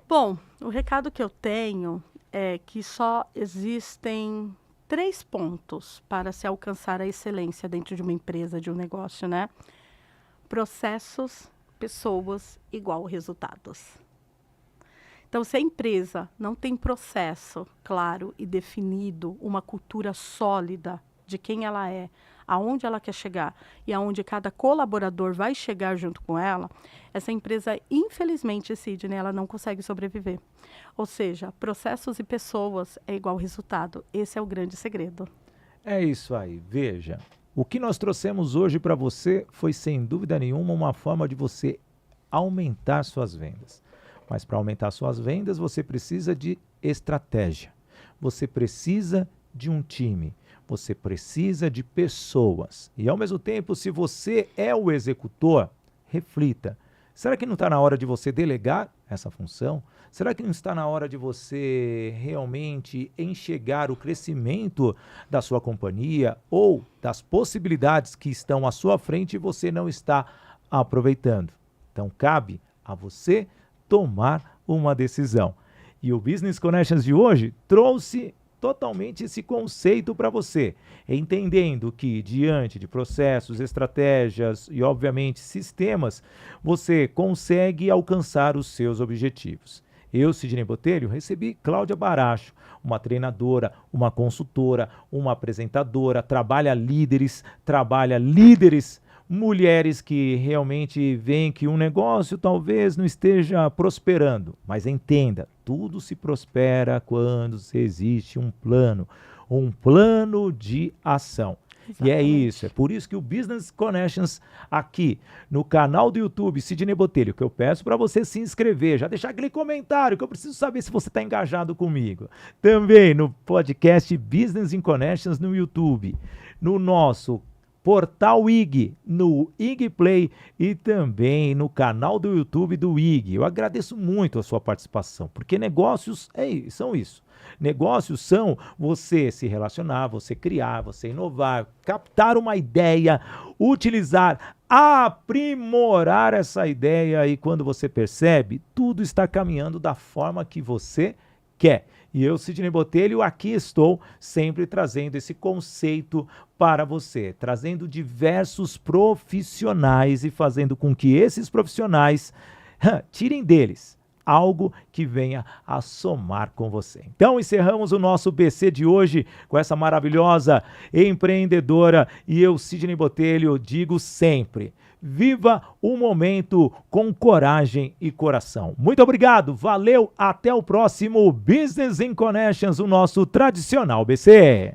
Bom, o recado que eu tenho é que só existem 3 pontos para se alcançar a excelência dentro de uma empresa, de um negócio, né? Processos, pessoas, igual resultados. Então, se a empresa não tem processo claro e definido, uma cultura sólida de quem ela é, aonde ela quer chegar e aonde cada colaborador vai chegar junto com ela, essa empresa, infelizmente, Sidney, ela não consegue sobreviver. Ou seja, processos e pessoas é igual resultado. Esse é o grande segredo. É isso aí. Veja, o que nós trouxemos hoje para você foi, sem dúvida nenhuma, uma forma de você aumentar suas vendas. Mas para aumentar suas vendas, você precisa de estratégia. Você precisa de um time. Você precisa de pessoas. E, ao mesmo tempo, se você é o executor, reflita. Será que não está na hora de você delegar essa função? Será que não está na hora de você realmente enxergar o crescimento da sua companhia ou das possibilidades que estão à sua frente e você não está aproveitando? Então, cabe a você tomar uma decisão. E o Business Connections de hoje trouxe totalmente esse conceito para você, entendendo que diante de processos, estratégias e, obviamente, sistemas, você consegue alcançar os seus objetivos. Eu, Sidney Botelho, recebi Cláudia Baracho, uma treinadora, uma consultora, uma apresentadora, trabalha líderes, mulheres que realmente veem que um negócio talvez não esteja prosperando, mas entenda, tudo se prospera quando existe um plano de ação. Exatamente. E é isso, é por isso que o Business Connections aqui no canal do YouTube Sidney Botelho, que eu peço para você se inscrever, já deixar aquele comentário que eu preciso saber se você está engajado comigo. Também no podcast Business Connections no YouTube, no nosso Portal IG, no IG Play e também no canal do YouTube do IG. Eu agradeço muito a sua participação, porque negócios são isso. Negócios são você se relacionar, você criar, você inovar, captar uma ideia, utilizar, aprimorar essa ideia e quando você percebe, tudo está caminhando da forma que você quer. E eu, Sidney Botelho, aqui estou sempre trazendo esse conceito para você, trazendo diversos profissionais e fazendo com que esses profissionais tirem deles algo que venha a somar com você. Então, encerramos o nosso BC de hoje com essa maravilhosa empreendedora e eu, Sidney Botelho, digo sempre: viva o momento com coragem e coração. Muito obrigado, valeu, até o próximo Business in Connections, o nosso tradicional BC.